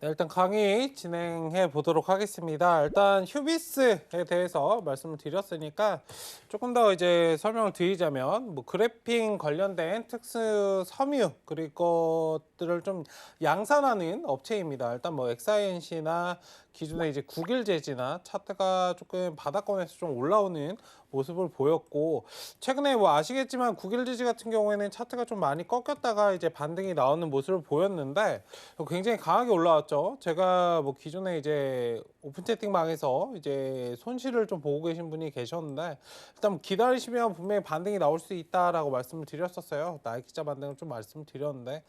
네, 일단 강의 진행해 보도록 하겠습니다. 일단 휴비스에 대해서 말씀을 드렸으니까 조금 더 이제 설명을 드리자면 뭐 그래핑 관련된 특수 섬유 그리고 것들을 좀 양산하는 업체입니다. 일단 뭐 XINC나 기존에 이제 국일재지나 차트가 조금 바닥권에서 좀 올라오는 모습을 보였고, 최근에 뭐 아시겠지만 국일재지 같은 경우에는 차트가 좀 많이 꺾였다가 이제 반등이 나오는 모습을 보였는데 굉장히 강하게 올라왔죠. 제가 뭐 기존에 이제 오픈 채팅방에서 이제 손실을 좀 보고 계신 분이 계셨는데, 일단 뭐 기다리시면 분명히 반등이 나올 수 있다라고 말씀을 드렸었어요. 나이키자 반등을 좀 말씀을 드렸는데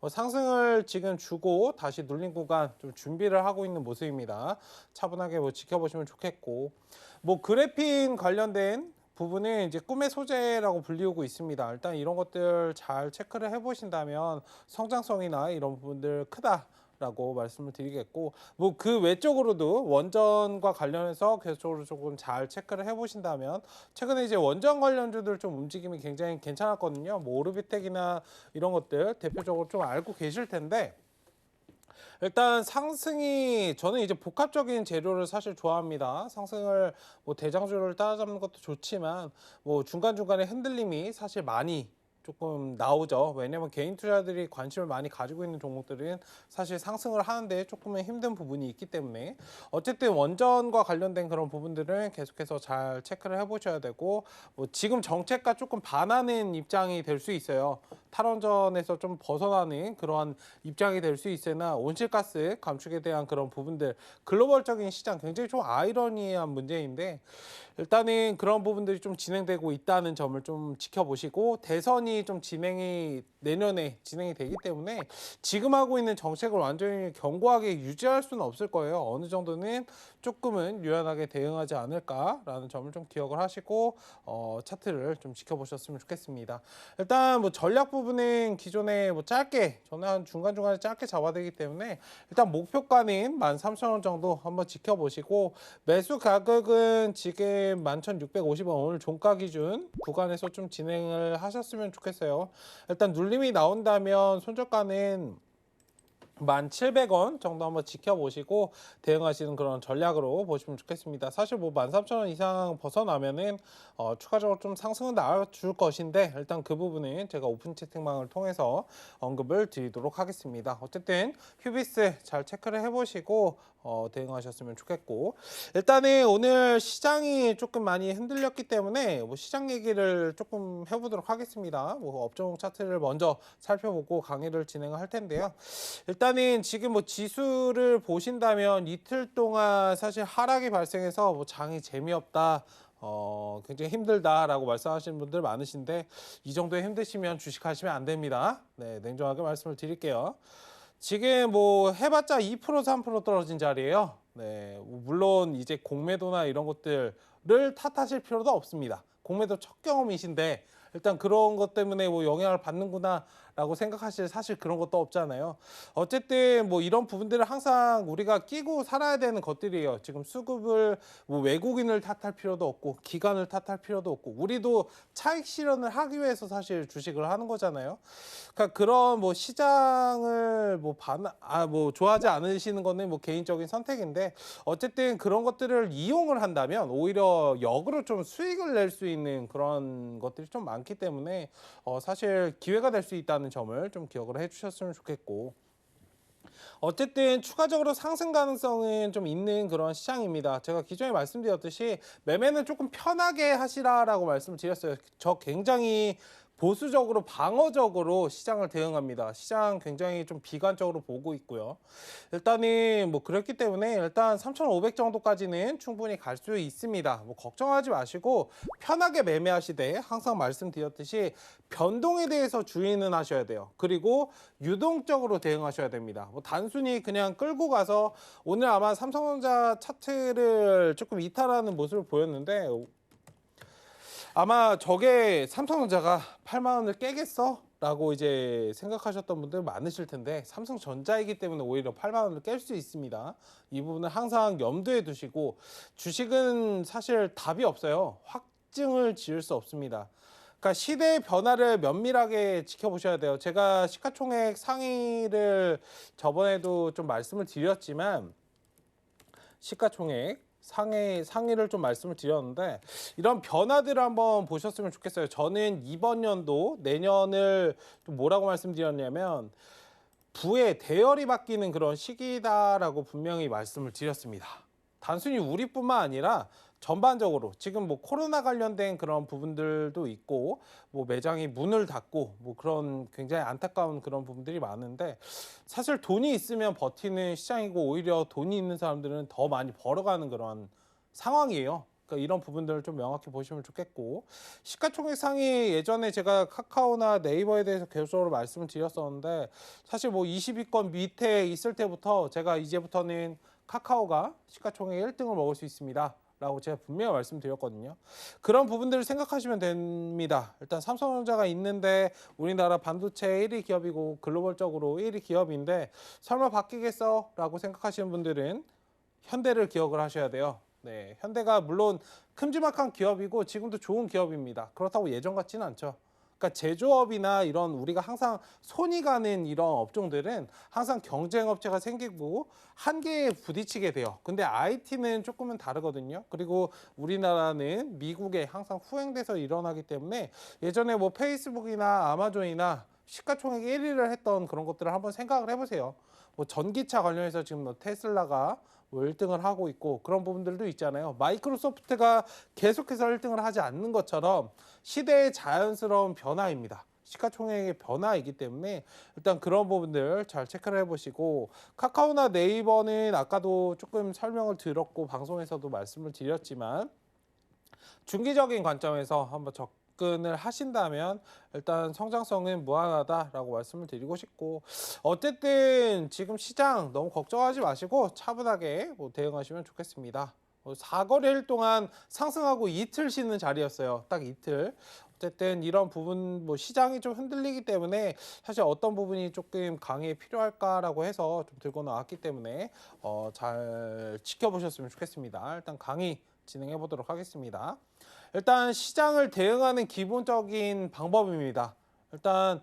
상승을 지금 주고 다시 눌린 구간 좀 준비를 하고 있는 모습입니다. 차분하게 뭐 지켜보시면 좋겠고, 뭐 그래핀 관련된 부분은 이제 꿈의 소재라고 불리우고 있습니다. 일단 이런 것들 잘 체크를 해보신다면 성장성이나 이런 부분들 크다라고 말씀을 드리겠고, 뭐 그 외적으로도 원전과 관련해서 계속적으로 조금 잘 체크를 해보신다면, 최근에 이제 원전 관련주들 좀 움직임이 굉장히 괜찮았거든요. 뭐 오르비텍이나 이런 것들 대표적으로 좀 알고 계실 텐데, 일단 상승이, 저는 이제 복합적인 재료를 사실 좋아합니다. 상승을 뭐 대장주를 따라잡는 것도 좋지만 뭐 중간중간에 흔들림이 사실 많이 조금 나오죠. 왜냐면 개인 투자들이 관심을 많이 가지고 있는 종목들은 사실 상승을 하는데 조금은 힘든 부분이 있기 때문에, 어쨌든 원전과 관련된 그런 부분들은 계속해서 잘 체크를 해보셔야 되고, 뭐 지금 정책과 조금 반하는 입장이 될 수 있어요. 탈원전에서 좀 벗어나는 그러한 입장이 될 수 있으나 온실가스 감축에 대한 그런 부분들, 글로벌적인 시장 굉장히 좀 아이러니한 문제인데, 일단은 그런 부분들이 좀 진행되고 있다는 점을 좀 지켜보시고, 대선이 좀 내년에 진행이 되기 때문에 지금 하고 있는 정책을 완전히 견고하게 유지할 수는 없을 거예요. 어느 정도는 조금은 유연하게 대응하지 않을까라는 점을 좀 기억을 하시고 차트를 좀 지켜보셨으면 좋겠습니다. 일단 뭐 전략 부분은 기존에 뭐 짧게, 저는 한 중간중간에 짧게 잡아되기 때문에 일단 목표가는 13,000원 정도 한번 지켜보시고, 매수 가격은 지금 11,650원 오늘 종가 기준 구간에서 좀 진행을 하셨으면 좋겠어요. 일단 눌림이 나온다면 손절가는 1,700원 정도 한번 지켜보시고 대응하시는 그런 전략으로 보시면 좋겠습니다. 사실 뭐 13,000원 이상 벗어나면은 추가적으로 좀 상승은 나와줄 것인데, 일단 그 부분은 제가 오픈 채팅방을 통해서 언급을 드리도록 하겠습니다. 어쨌든 휴비스 잘 체크를 해보시고 대응하셨으면 좋겠고, 일단은 오늘 시장이 조금 많이 흔들렸기 때문에 뭐 시장 얘기를 조금 해보도록 하겠습니다. 뭐 업종 차트를 먼저 살펴보고 강의를 진행을 할 텐데요. 일단은 지금 뭐 지수를 보신다면 이틀 동안 사실 하락이 발생해서 뭐 장이 재미없다, 굉장히 힘들다라고 말씀하시는 분들 많으신데, 이 정도에 힘드시면 주식하시면 안 됩니다. 네, 냉정하게 말씀을 드릴게요. 지금 뭐 해봤자 2% 3% 떨어진 자리예요. 네, 물론 이제 공매도나 이런 것들을 탓하실 필요도 없습니다. 공매도 첫 경험이신데 일단 그런 것 때문에 뭐 영향을 받는구나라고 생각하실, 사실 그런 것도 없잖아요. 어쨌든 뭐 이런 부분들을 항상 우리가 끼고 살아야 되는 것들이에요. 지금 수급을 뭐 외국인을 탓할 필요도 없고 기관을 탓할 필요도 없고, 우리도 차익 실현을 하기 위해서 사실 주식을 하는 거잖아요. 그러니까 그런 뭐 시장을 뭐 좋아하지 않으시는 거는 뭐 개인적인 선택인데, 어쨌든 그런 것들을 이용을 한다면 오히려 역으로 좀 수익을 낼 수 있는 그런 것들이 좀 많기 때문에 사실 기회가 될 수 있다는 점을 좀 기억을 해주셨으면 좋겠고, 어쨌든 추가적으로 상승 가능성은 좀 있는 그런 시장입니다. 제가 기존에 말씀드렸듯이 매매는 조금 편하게 하시라라고 말씀을 드렸어요. 저 굉장히 보수적으로 방어적으로 시장을 대응합니다. 시장 굉장히 좀 비관적으로 보고 있고요. 일단은 뭐 그렇기 때문에 일단 3,500 정도까지는 충분히 갈 수 있습니다. 뭐 걱정하지 마시고 편하게 매매하시되, 항상 말씀드렸듯이 변동에 대해서 주의는 하셔야 돼요. 그리고 유동적으로 대응하셔야 됩니다. 뭐 단순히 그냥 끌고 가서, 오늘 아마 삼성전자 차트를 조금 이탈하는 모습을 보였는데, 아마 저게 삼성전자가 8만 원을 깨겠어? 라고 이제 생각하셨던 분들 많으실 텐데, 삼성전자이기 때문에 오히려 8만 원을 깰 수 있습니다. 이 부분을 항상 염두에 두시고, 주식은 사실 답이 없어요. 확증을 지을 수 없습니다. 그러니까 시대의 변화를 면밀하게 지켜보셔야 돼요. 제가 시가총액 상위를 저번에도 좀 말씀을 드렸지만 시가총액 상위를 좀 말씀을 드렸는데 이런 변화들을 한번 보셨으면 좋겠어요. 저는 이번 연도 내년을 좀 뭐라고 말씀드렸냐면 부의 대열이 바뀌는 그런 시기다라고 분명히 말씀을 드렸습니다. 단순히 우리뿐만 아니라 전반적으로 지금 뭐 코로나 관련된 그런 부분들도 있고 뭐 매장이 문을 닫고 뭐 그런 굉장히 안타까운 그런 부분들이 많은데 사실 돈이 있으면 버티는 시장이고 오히려 돈이 있는 사람들은 더 많이 벌어가는 그런 상황이에요. 그러니까 이런 부분들을 좀 명확히 보시면 좋겠고 시가총액 상위 예전에 제가 카카오나 네이버에 대해서 계속적으로 말씀을 드렸었는데 사실 뭐 20위권 밑에 있을 때부터 제가 이제부터는 카카오가 시가총액 1등을 먹을 수 있습니다. 라고 제가 분명히 말씀드렸거든요. 그런 부분들을 생각하시면 됩니다. 일단 삼성전자가 있는데 우리나라 반도체 1위 기업이고 글로벌적으로 1위 기업인데 설마 바뀌겠어? 라고 생각하시는 분들은 현대를 기억을 하셔야 돼요. 네, 현대가 물론 큼지막한 기업이고 지금도 좋은 기업입니다. 그렇다고 예전 같지는 않죠. 그러니까 제조업이나 이런 우리가 항상 손이 가는 이런 업종들은 항상 경쟁 업체가 생기고 한계에 부딪히게 돼요. 근데 IT는 조금은 다르거든요. 그리고 우리나라는 미국에 항상 후행돼서 일어나기 때문에 예전에 뭐 페이스북이나 아마존이나 시가총액 1위를 했던 그런 것들을 한번 생각을 해보세요. 뭐 전기차 관련해서 지금 뭐 테슬라가 뭐 1등을 하고 있고 그런 부분들도 있잖아요. 마이크로소프트가 계속해서 1등을 하지 않는 것처럼 시대의 자연스러운 변화입니다. 시가총액의 변화이기 때문에 일단 그런 부분들 잘 체크를 해보시고 카카오나 네이버는 아까도 조금 설명을 드렸고 방송에서도 말씀을 드렸지만 중기적인 관점에서 한번 접근을 하신다면 일단 성장성은 무한하다라고 말씀을 드리고 싶고 어쨌든 지금 시장 너무 걱정하지 마시고 차분하게 뭐 대응하시면 좋겠습니다. 사거래일 동안 상승하고 이틀 쉬는 자리였어요. 딱 이틀. 어쨌든 이런 부분 뭐 시장이 좀 흔들리기 때문에 사실 어떤 부분이 조금 강의에 필요할까라고 해서 좀 들고 나왔기 때문에 잘 지켜보셨으면 좋겠습니다. 일단 강의 진행해 보도록 하겠습니다. 일단 시장을 대응하는 기본적인 방법입니다. 일단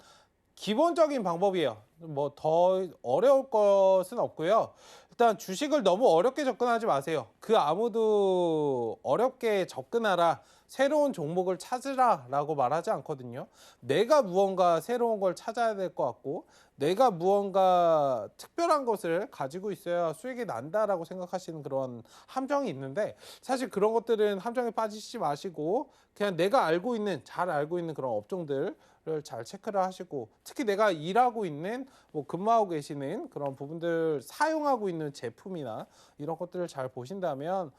기본적인 방법이에요. 뭐 더 어려울 것은 없고요. 일단 주식을 너무 어렵게 접근하지 마세요. 그 아무도 어렵게 접근하라, 새로운 종목을 찾으라 라고 말하지 않거든요. 내가 무언가 새로운 걸 찾아야 될 것 같고 내가 무언가 특별한 것을 가지고 있어야 수익이 난다라고 생각하시는 그런 함정이 있는데 사실 그런 것들은 함정에 빠지지 마시고 그냥 내가 알고 있는 잘 알고 있는 그런 업종들 를 잘 체크를 하시고 특히 내가 일하고 있는 뭐 근무하고 계시는 그런 부분들 사용하고 있는 제품이나 이런 것들을 잘 보신다면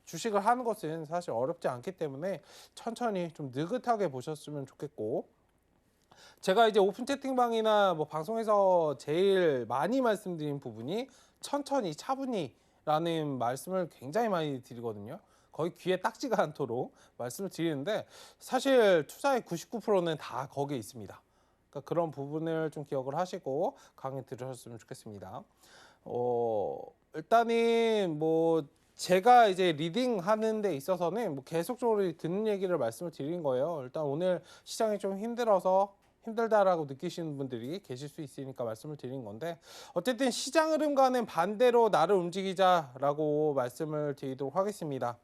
주식을 하는 것은 사실 어렵지 않기 때문에 천천히 좀 느긋하게 보셨으면 좋겠고 제가 이제 오픈 채팅방이나 뭐 방송에서 제일 많이 말씀드린 부분이 천천히 차분히라는 말씀을 굉장히 많이 드리거든요. 거의 귀에 딱지가 않도록 말씀을 드리는데 사실 투자의 99%는 다 거기에 있습니다. 그러니까 그런 부분을 좀 기억을 하시고 강의 들으셨으면 좋겠습니다. 일단은 뭐 제가 이제 리딩 하는 데 있어서는 뭐 계속적으로 듣는 얘기를 말씀을 드린 거예요. 일단 오늘 시장이 좀 힘들다라고 느끼시는 분들이 계실 수 있으니까 말씀을 드린 건데 어쨌든 시장 흐름과는 반대로 나를 움직이자라고 말씀을 드리도록 하겠습니다.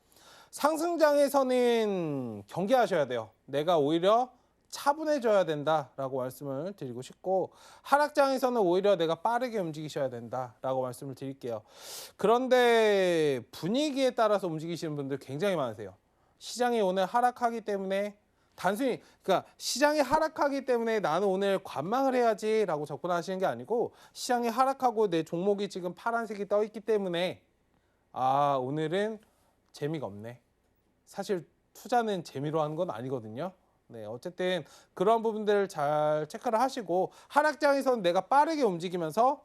상승장에서는 경계하셔야 돼요. 내가 오히려 차분해져야 된다라고 말씀을 드리고 싶고 하락장에서는 오히려 내가 빠르게 움직이셔야 된다라고 말씀을 드릴게요. 그런데 분위기에 따라서 움직이시는 분들 굉장히 많으세요. 시장이 오늘 하락하기 때문에 단순히 그러니까 시장이 하락하기 때문에 나는 오늘 관망을 해야지라고 접근하시는 게 아니고 시장이 하락하고 내 종목이 지금 파란색이 떠 있기 때문에 오늘은 재미가 없네. 사실 투자는 재미로 하는 건 아니거든요. 네, 어쨌든 그런 부분들을 잘 체크를 하시고 하락장에서는 내가 빠르게 움직이면서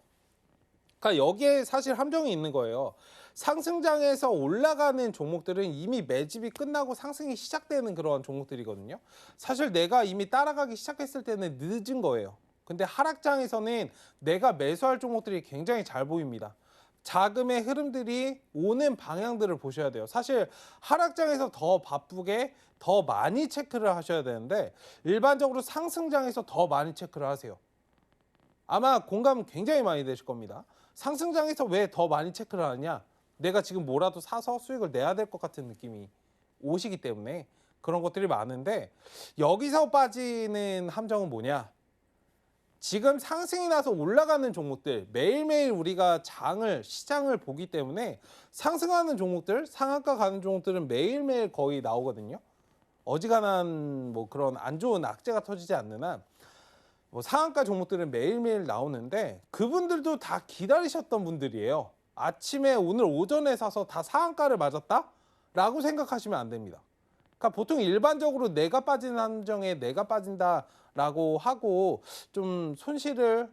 그러니까 여기에 사실 함정이 있는 거예요. 상승장에서 올라가는 종목들은 이미 매집이 끝나고 상승이 시작되는 그런 종목들이거든요. 사실 내가 이미 따라가기 시작했을 때는 늦은 거예요. 근데 하락장에서는 내가 매수할 종목들이 굉장히 잘 보입니다. 자금의 흐름들이 오는 방향들을 보셔야 돼요. 사실 하락장에서 더 바쁘게 더 많이 체크를 하셔야 되는데 일반적으로 상승장에서 더 많이 체크를 하세요. 아마 공감 굉장히 많이 되실 겁니다. 상승장에서 왜 더 많이 체크를 하느냐? 내가 지금 뭐라도 사서 수익을 내야 될 것 같은 느낌이 오시기 때문에 그런 것들이 많은데 여기서 빠지는 함정은 뭐냐? 지금 상승이 나서 올라가는 종목들 매일매일 우리가 시장을 보기 때문에 상승하는 종목들, 상한가 가는 종목들은 매일매일 거의 나오거든요. 어지간한 뭐 그런 안 좋은 악재가 터지지 않는 한 뭐 상한가 종목들은 매일매일 나오는데 그분들도 다 기다리셨던 분들이에요. 아침에 오늘 오전에 사서 다 상한가를 맞았다? 라고 생각하시면 안 됩니다. 그러니까 보통 일반적으로 내가 빠진 함정에 내가 빠진다라고 하고 좀 손실을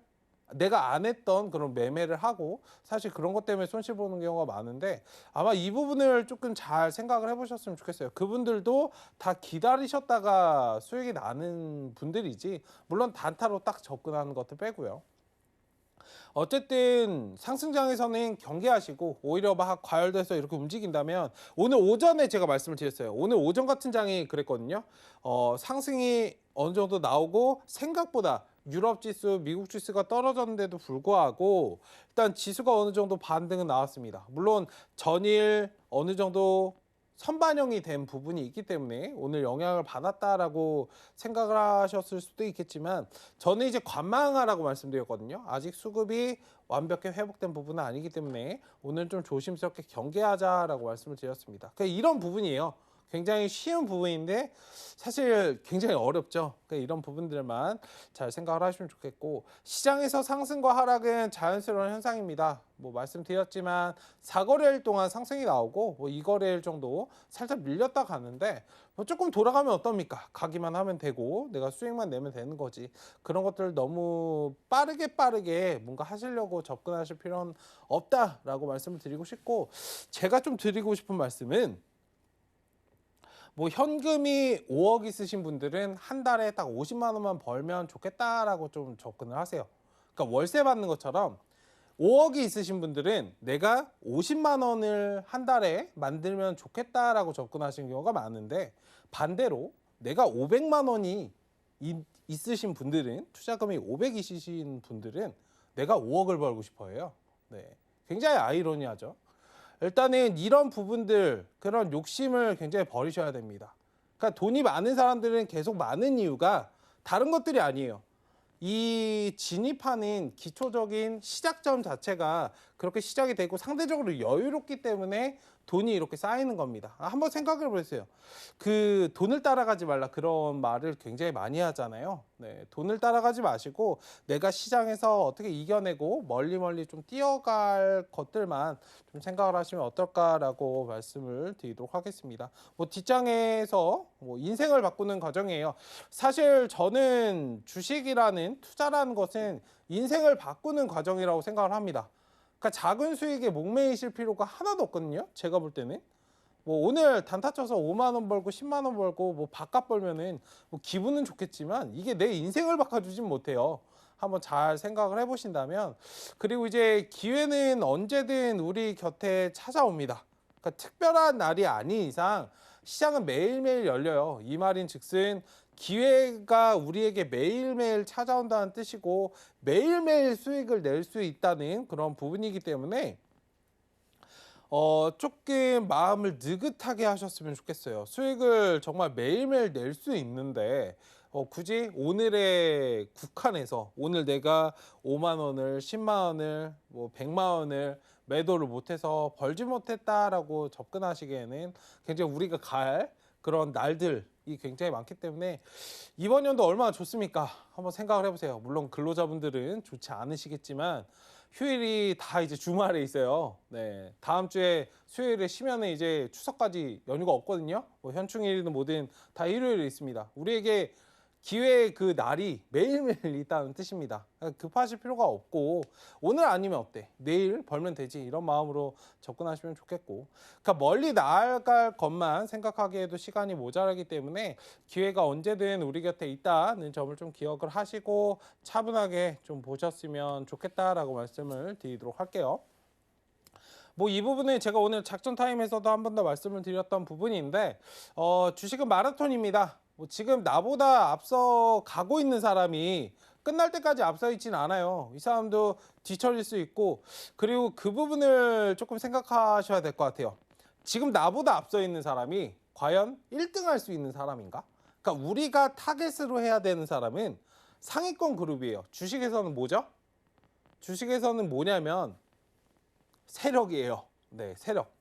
내가 안 했던 그런 매매를 하고 사실 그런 것 때문에 손실 보는 경우가 많은데 아마 이 부분을 조금 잘 생각을 해보셨으면 좋겠어요. 그분들도 다 기다리셨다가 수익이 나는 분들이지 물론 단타로 딱 접근하는 것들 빼고요. 어쨌든 상승장에서는 경계하시고 오히려 막 과열돼서 이렇게 움직인다면 오늘 오전에 제가 말씀을 드렸어요. 오늘 오전 같은 장이 그랬거든요. 상승이 어느 정도 나오고 생각보다 유럽 지수, 미국 지수가 떨어졌는데도 불구하고 일단 지수가 어느 정도 반등은 나왔습니다. 물론 전일 어느 정도 선반영이 된 부분이 있기 때문에 오늘 영향을 받았다라고 생각을 하셨을 수도 있겠지만 저는 이제 관망하라고 말씀드렸거든요. 아직 수급이 완벽히 회복된 부분은 아니기 때문에 오늘 좀 조심스럽게 경계하자라고 말씀을 드렸습니다. 그러니까 이런 부분이에요. 굉장히 쉬운 부분인데 사실 굉장히 어렵죠. 그러니까 이런 부분들만 잘 생각을 하시면 좋겠고 시장에서 상승과 하락은 자연스러운 현상입니다. 뭐 말씀드렸지만 4거래일 동안 상승이 나오고 뭐 2거래일 정도 살짝 밀렸다 가는데 뭐 조금 돌아가면 어떻습니까? 가기만 하면 되고 내가 수익만 내면 되는 거지. 그런 것들 너무 빠르게 뭔가 하시려고 접근하실 필요는 없다라고 말씀을 드리고 싶고 제가 좀 드리고 싶은 말씀은 뭐 현금이 5억 있으신 분들은 한 달에 딱 50만 원만 벌면 좋겠다라고 좀 접근을 하세요. 그러니까 월세 받는 것처럼 5억이 있으신 분들은 내가 50만 원을 한 달에 만들면 좋겠다라고 접근하시는 경우가 많은데 반대로 내가 500만 원이 있으신 분들은 투자금이 500 있으신 분들은 내가 5억을 벌고 싶어 해요. 네. 굉장히 아이러니하죠. 일단은 이런 부분들 그런 욕심을 굉장히 버리셔야 됩니다. 그러니까 돈이 많은 사람들은 계속 많은 이유가 다른 것들이 아니에요. 이 진입하는 기초적인 시작점 자체가 그렇게 시작이 되고 상대적으로 여유롭기 때문에 돈이 이렇게 쌓이는 겁니다. 한번 생각해 보세요. 그 돈을 따라가지 말라 그런 말을 굉장히 많이 하잖아요. 네, 돈을 따라가지 마시고 내가 시장에서 어떻게 이겨내고 멀리 좀 뛰어갈 것들만 좀 생각을 하시면 어떨까라고 말씀을 드리도록 하겠습니다. 뭐 뒷장에서 뭐 인생을 바꾸는 과정이에요. 사실 저는 주식이라는 투자라는 것은 인생을 바꾸는 과정이라고 생각을 합니다. 그러니까 작은 수익에 목매이실 필요가 하나도 없거든요. 제가 볼 때는. 뭐 오늘 단타 쳐서 5만 원 벌고 10만 원 벌고 뭐 바깥 벌면은 뭐 기분은 좋겠지만 이게 내 인생을 바꿔주진 못해요. 한번 잘 생각을 해보신다면 그리고 이제 기회는 언제든 우리 곁에 찾아옵니다. 그러니까 특별한 날이 아닌 이상 시장은 매일매일 열려요. 이 말인 즉슨 기회가 우리에게 매일매일 찾아온다는 뜻이고 매일매일 수익을 낼 수 있다는 그런 부분이기 때문에 조금 마음을 느긋하게 하셨으면 좋겠어요. 수익을 정말 매일매일 낼 수 있는데 굳이 오늘의 국한에서 오늘 내가 5만 원을 10만 원을 뭐 100만 원을 매도를 못해서 벌지 못했다라고 접근하시기에는 굉장히 우리가 갈 그런 날들이 굉장히 많기 때문에 이번 연도 얼마나 좋습니까? 한번 생각을 해보세요. 물론 근로자분들은 좋지 않으시겠지만 휴일이 다 이제 주말에 있어요. 네, 다음 주에 수요일에 쉬면은 이제 추석까지 연휴가 없거든요. 뭐 현충일이든 뭐든 다 일요일에 있습니다. 우리에게 기회의 그 날이 매일매일 있다는 뜻입니다. 급하실 필요가 없고 오늘 아니면 어때? 내일 벌면 되지 이런 마음으로 접근하시면 좋겠고 그러니까 멀리 나아갈 것만 생각하기에도 시간이 모자라기 때문에 기회가 언제든 우리 곁에 있다는 점을 좀 기억을 하시고 차분하게 좀 보셨으면 좋겠다라고 말씀을 드리도록 할게요. 뭐 이 부분은 제가 오늘 작전 타임에서도 한 번 더 말씀을 드렸던 부분인데 주식은 마라톤입니다. 뭐 지금 나보다 앞서 가고 있는 사람이 끝날 때까지 앞서 있진 않아요. 이 사람도 뒤처질 수 있고 그리고 그 부분을 조금 생각하셔야 될 것 같아요. 지금 나보다 앞서 있는 사람이 과연 1등 할 수 있는 사람인가? 그러니까 우리가 타겟으로 해야 되는 사람은 상위권 그룹이에요. 주식에서는 뭐죠? 주식에서는 뭐냐면 세력이에요. 네, 세력.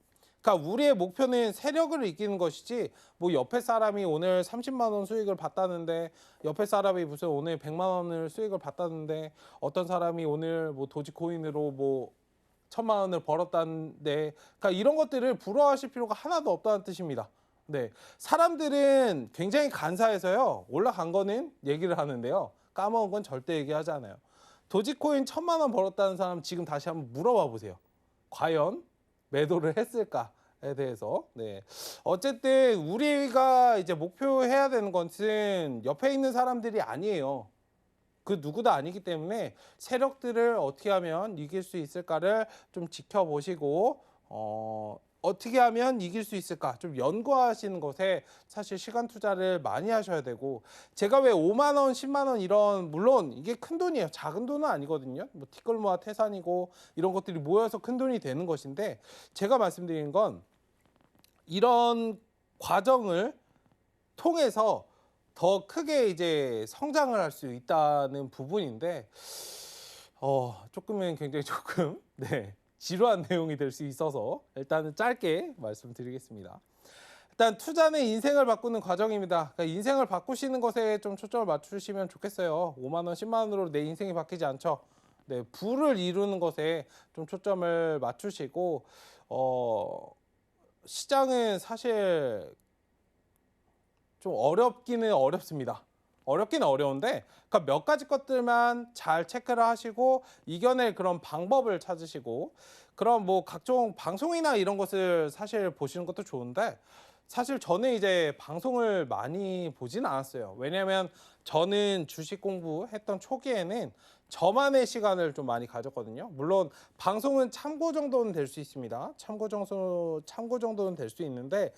그러니까 우리의 목표는 세력을 이기는 것이지 뭐 옆에 사람이 오늘 30만 원 수익을 봤다는데 옆에 사람이 무슨 오늘 100만 원을 수익을 봤다는데 어떤 사람이 오늘 뭐 도지코인으로 뭐 1000만 원을 벌었다는데 그러니까 이런 것들을 부러워하실 필요가 하나도 없다는 뜻입니다. 네, 사람들은 굉장히 간사해서요 올라간 거는 얘기를 하는데요 까먹은 건 절대 얘기하지 않아요. 도지코인 1000만 원 벌었다는 사람 지금 다시 한번 물어봐 보세요. 과연 매도를 했을까에 대해서. 네. 어쨌든 우리가 이제 목표해야 되는 것은 옆에 있는 사람들이 아니에요. 그 누구도 아니기 때문에 세력들을 어떻게 하면 이길 수 있을까를 좀 지켜보시고 어떻게 하면 이길 수 있을까 좀 연구하시는 것에 사실 시간 투자를 많이 하셔야 되고 제가 왜 5만 원, 10만 원 이런 물론 이게 큰 돈이에요. 작은 돈은 아니거든요. 뭐 티끌모아 태산이고 이런 것들이 모여서 큰 돈이 되는 것인데 제가 말씀드린 건 이런 과정을 통해서 더 크게 이제 성장을 할 수 있다는 부분인데 조금은 굉장히 조금 네. 지루한 내용이 될 수 있어서 일단은 짧게 말씀드리겠습니다. 일단 투자는 인생을 바꾸는 과정입니다. 그러니까 인생을 바꾸시는 것에 좀 초점을 맞추시면 좋겠어요. 5만 원, 10만 원으로 내 인생이 바뀌지 않죠. 네, 부를 이루는 것에 좀 초점을 맞추시고 시장은 사실 좀 어렵기는 어렵습니다. 어렵긴 어려운데 그러니까 몇 가지 것들만 잘 체크를 하시고 이겨낼 그런 방법을 찾으시고 그럼 뭐 각종 방송이나 이런 것을 사실 보시는 것도 좋은데 사실 저는 이제 방송을 많이 보진 않았어요. 왜냐하면 저는 주식 공부했던 초기에는 저만의 시간을 좀 많이 가졌거든요. 물론 방송은 참고 정도는 될 수 있습니다. 참고 정도는 될 수 있는데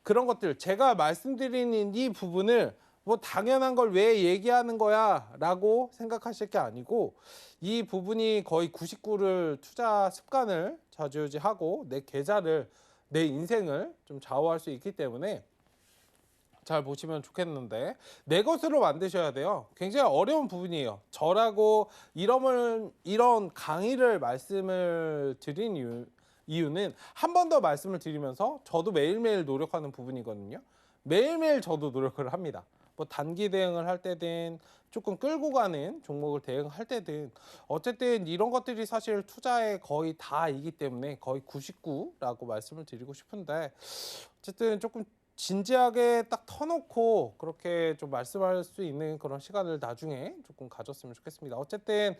그런 것들 제가 말씀드리는 이 부분을 뭐 당연한 걸 왜 얘기하는 거야 라고 생각하실 게 아니고 이 부분이 거의 99를 투자 습관을 좌지우지하고 내 계좌를 내 인생을 좀 좌우할 수 있기 때문에 잘 보시면 좋겠는데 내 것으로 만드셔야 돼요. 굉장히 어려운 부분이에요. 저라고 이런 강의를 말씀을 드린 이유는 한 번 더 말씀을 드리면서 저도 매일매일 노력하는 부분이거든요. 매일매일 저도 노력을 합니다. 뭐 단기 대응을 할 때든 조금 끌고 가는 종목을 대응할 때든 어쨌든 이런 것들이 사실 투자의 거의 다이기 때문에 거의 99라고 말씀을 드리고 싶은데 어쨌든 조금 진지하게 딱 터놓고 그렇게 좀 말씀할 수 있는 그런 시간을 나중에 조금 가졌으면 좋겠습니다. 어쨌든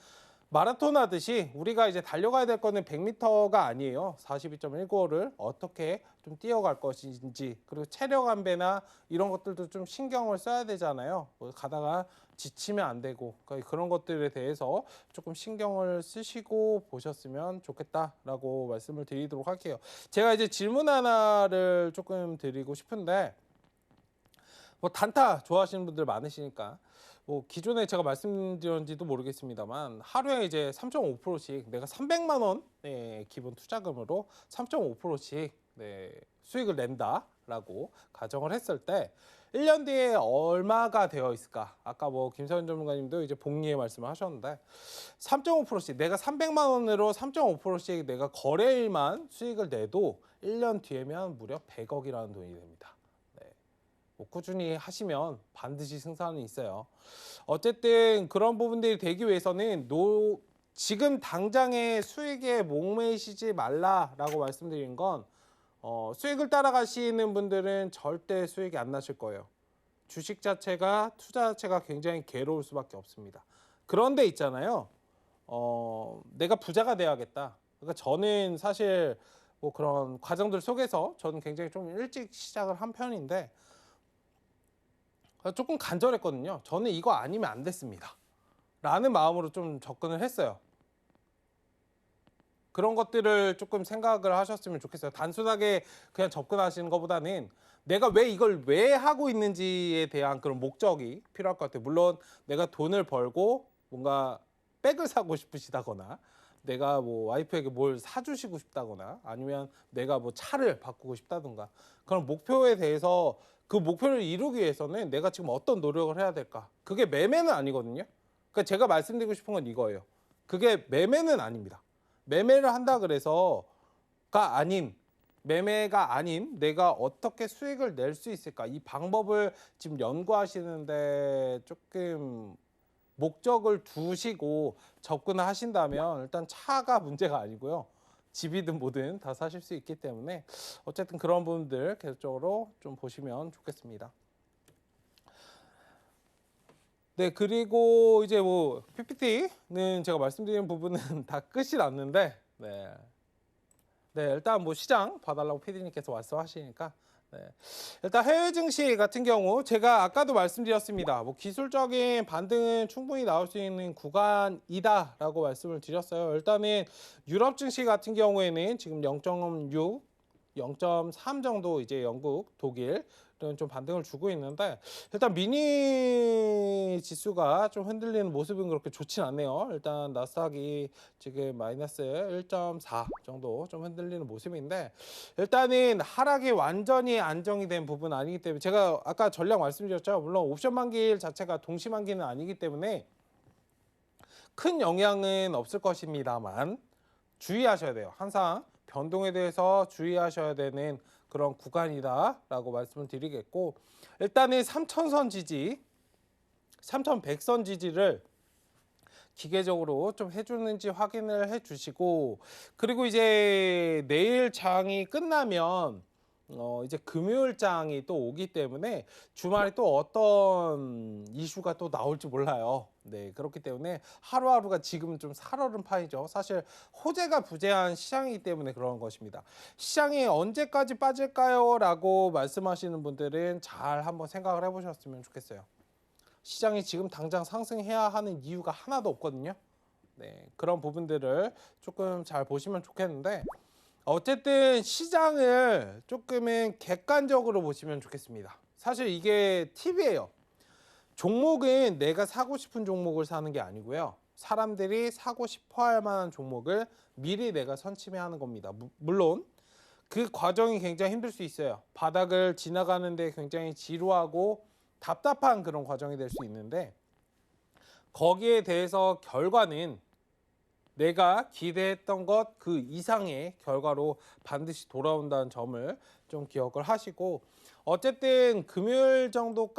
마라톤 하듯이 우리가 이제 달려가야 될 거는 100m가 아니에요. 42.195를 어떻게 좀 뛰어갈 것인지 그리고 체력 안배나 이런 것들도 좀 신경을 써야 되잖아요. 뭐 가다가 지치면 안 되고 그러니까 그런 것들에 대해서 조금 신경을 쓰시고 보셨으면 좋겠다라고 말씀을 드리도록 할게요. 제가 이제 질문 하나를 조금 드리고 싶은데 뭐 단타 좋아하시는 분들 많으시니까 뭐 기존에 제가 말씀드렸는지도 모르겠습니다만 하루에 이제 3.5%씩 내가 300만 원 기본 투자금으로 3.5%씩 수익을 낸다라고 가정을 했을 때 1년 뒤에 얼마가 되어 있을까? 아까 뭐 김서현 전문가님도 이제 복리의 말씀을 하셨는데 3.5%씩 내가 300만 원으로 3.5%씩 내가 거래일만 수익을 내도 1년 뒤에면 무려 100억이라는 돈이 됩니다. 뭐 꾸준히 하시면 반드시 승산은 있어요. 어쨌든 그런 부분들이 되기 위해서는 지금 당장의 수익에 목매시지 말라라고 말씀드린 건 수익을 따라가시는 분들은 절대 수익이 안 나실 거예요. 주식 자체가 투자 자체가 굉장히 괴로울 수밖에 없습니다. 그런데 있잖아요. 내가 부자가 돼야겠다. 그러니까 저는 사실 뭐 그런 과정들 속에서 저는 굉장히 좀 일찍 시작을 한 편인데 조금 간절했거든요. 저는 이거 아니면 안 됐습니다. 라는 마음으로 좀 접근을 했어요. 그런 것들을 조금 생각을 하셨으면 좋겠어요. 단순하게 그냥 접근하시는 것보다는 내가 왜 이걸 왜 하고 있는지에 대한 그런 목적이 필요할 것 같아요. 물론 내가 돈을 벌고 뭔가 백을 사고 싶으시다거나 내가 뭐 와이프에게 뭘 사주시고 싶다거나 아니면 내가 뭐 차를 바꾸고 싶다든가 그런 목표에 대해서 그 목표를 이루기 위해서는 내가 지금 어떤 노력을 해야 될까? 그게 매매는 아니거든요. 그러니까 제가 말씀드리고 싶은 건 이거예요. 그게 매매는 아닙니다. 매매를 한다 그래서가 아닌 매매가 아닌 내가 어떻게 수익을 낼 수 있을까? 이 방법을 지금 연구하시는데 조금 목적을 두시고 접근을 하신다면 일단 차가 문제가 아니고요. 집이든 뭐든 다 사실 수 있기 때문에 어쨌든 그런 부분들 계속적으로 좀 보시면 좋겠습니다. 네, 그리고 이제 뭐 PPT는 제가 말씀드린 부분은 다 끝이 났는데 네, 일단 뭐 시장 봐달라고 PD님께서 말씀하시니까 네. 일단 해외 증시 같은 경우 제가 아까도 말씀드렸습니다. 뭐 기술적인 반등은 충분히 나올 수 있는 구간이다라고 말씀을 드렸어요. 일단은 유럽 증시 같은 경우에는 지금 0.6, 0.3 정도 이제 영국, 독일 이런 좀 반등을 주고 있는데 일단 미니 지수가 좀 흔들리는 모습은 그렇게 좋진 않네요. 일단 나스닥이 지금 마이너스 1.4 정도 좀 흔들리는 모습인데 일단은 하락이 완전히 안정이 된 부분 아니기 때문에 제가 아까 전략 말씀드렸죠. 물론 옵션 만기일 자체가 동시 만기는 아니기 때문에 큰 영향은 없을 것입니다만 주의하셔야 돼요. 항상 변동에 대해서 주의하셔야 되는 그런 구간이다라고 말씀을 드리겠고 일단은 3,000선 지지, 3,100선 지지를 기계적으로 좀 해주는지 확인을 해주시고 그리고 이제 내일 장이 끝나면 이제 금요일 장이 또 오기 때문에 주말에 또 어떤 이슈가 또 나올지 몰라요. 네, 그렇기 때문에 하루하루가 지금 좀 살얼음 판이죠. 사실 호재가 부재한 시장이기 때문에 그런 것입니다. 시장이 언제까지 빠질까요? 라고 말씀하시는 분들은 잘 한번 생각을 해보셨으면 좋겠어요. 시장이 지금 당장 상승해야 하는 이유가 하나도 없거든요. 네, 그런 부분들을 조금 잘 보시면 좋겠는데 어쨌든 시장을 조금은 객관적으로 보시면 좋겠습니다. 사실 이게 팁이에요. 종목은 내가 사고 싶은 종목을 사는 게 아니고요. 사람들이 사고 싶어 할 만한 종목을 미리 내가 선침해야 하는 겁니다. 물론 그 과정이 굉장히 힘들 수 있어요. 바닥을 지나가는데 굉장히 지루하고 답답한 그런 과정이 될 수 있는데 거기에 대해서 결과는 내가 기대했던 것 그 이상의 결과로 반드시 돌아온다는 점을 좀 기억을 하시고 어쨌든 금요일 정도에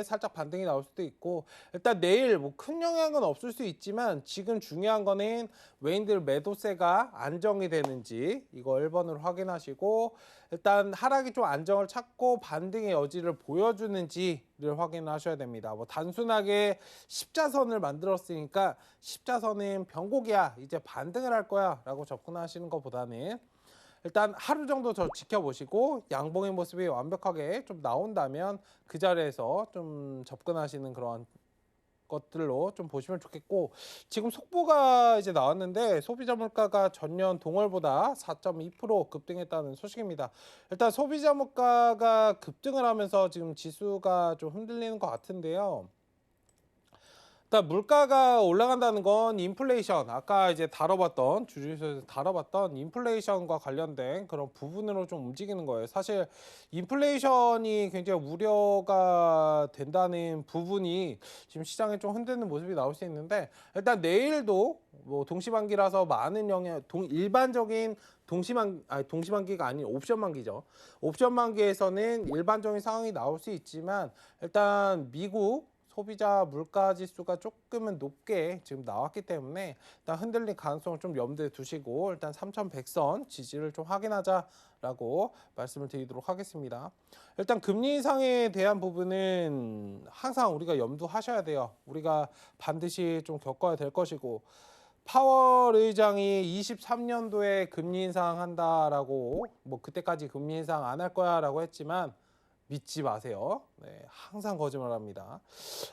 살짝 반등이 나올 수도 있고 일단 내일 뭐 큰 영향은 없을 수 있지만 지금 중요한 거는 외인들 매도세가 안정이 되는지 이거 1번으로 확인하시고 일단 하락이 좀 안정을 찾고 반등의 여지를 보여주는지를 확인하셔야 됩니다. 뭐 단순하게 십자선을 만들었으니까 십자선은 변곡이야 이제 반등을 할 거야 라고 접근하시는 것보다는 일단 하루 정도 더 지켜보시고 양봉의 모습이 완벽하게 좀 나온다면 그 자리에서 좀 접근하시는 그런 것들로 좀 보시면 좋겠고 지금 속보가 이제 나왔는데 소비자 물가가 전년 동월보다 4.2% 급등했다는 소식입니다. 일단 소비자 물가가 급등을 하면서 지금 지수가 좀 흔들리는 것 같은데요. 일단 물가가 올라간다는 건 인플레이션 아까 이제 다뤄봤던 주주에서 다뤄봤던 인플레이션과 관련된 그런 부분으로 좀 움직이는 거예요. 사실 인플레이션이 굉장히 우려가 된다는 부분이 지금 시장에 좀 흔드는 모습이 나올 수 있는데 일단 내일도 뭐 동시반기라서 많은 영향 일반적인 동시반기가 아닌 옵션 만기죠. 옵션 만기에서는 일반적인 상황이 나올 수 있지만 일단 미국 소비자 물가 지수가 조금은 높게 지금 나왔기 때문에 일단 흔들릴 가능성을 좀 염두에 두시고 일단 3,100선 지지를 좀 확인하자라고 말씀을 드리도록 하겠습니다. 일단 금리 인상에 대한 부분은 항상 우리가 염두하셔야 돼요. 우리가 반드시 좀 겪어야 될 것이고 파월 의장이 23년도에 금리 인상한다라고 뭐 그때까지 금리 인상 안 할 거야라고 했지만 믿지 마세요. 네, 항상 거짓말합니다.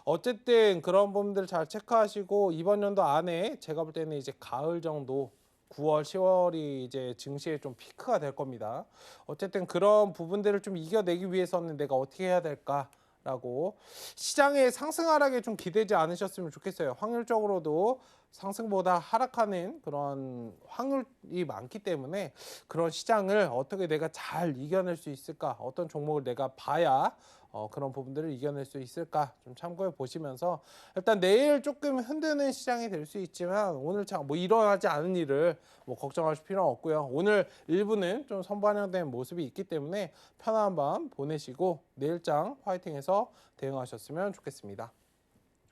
어쨌든 그런 부분들 잘 체크하시고 이번 연도 안에 제가 볼 때는 이제 가을 정도 9월, 10월이 이제 증시의 좀 피크가 될 겁니다. 어쨌든 그런 부분들을 좀 이겨내기 위해서는 내가 어떻게 해야 될까라고 시장의 상승 하락에 좀 기대지 않으셨으면 좋겠어요. 확률적으로도 상승보다 하락하는 그런 확률이 많기 때문에 그런 시장을 어떻게 내가 잘 이겨낼 수 있을까? 어떤 종목을 내가 봐야 그런 부분들을 이겨낼 수 있을까? 좀 참고해 보시면서 일단 내일 조금 흔드는 시장이 될 수 있지만 오늘 뭐 일어나지 않은 일을 뭐 걱정하실 필요는 없고요. 오늘 일부는 좀 선반영된 모습이 있기 때문에 편안한 밤 보내시고 내일장 화이팅해서 대응하셨으면 좋겠습니다.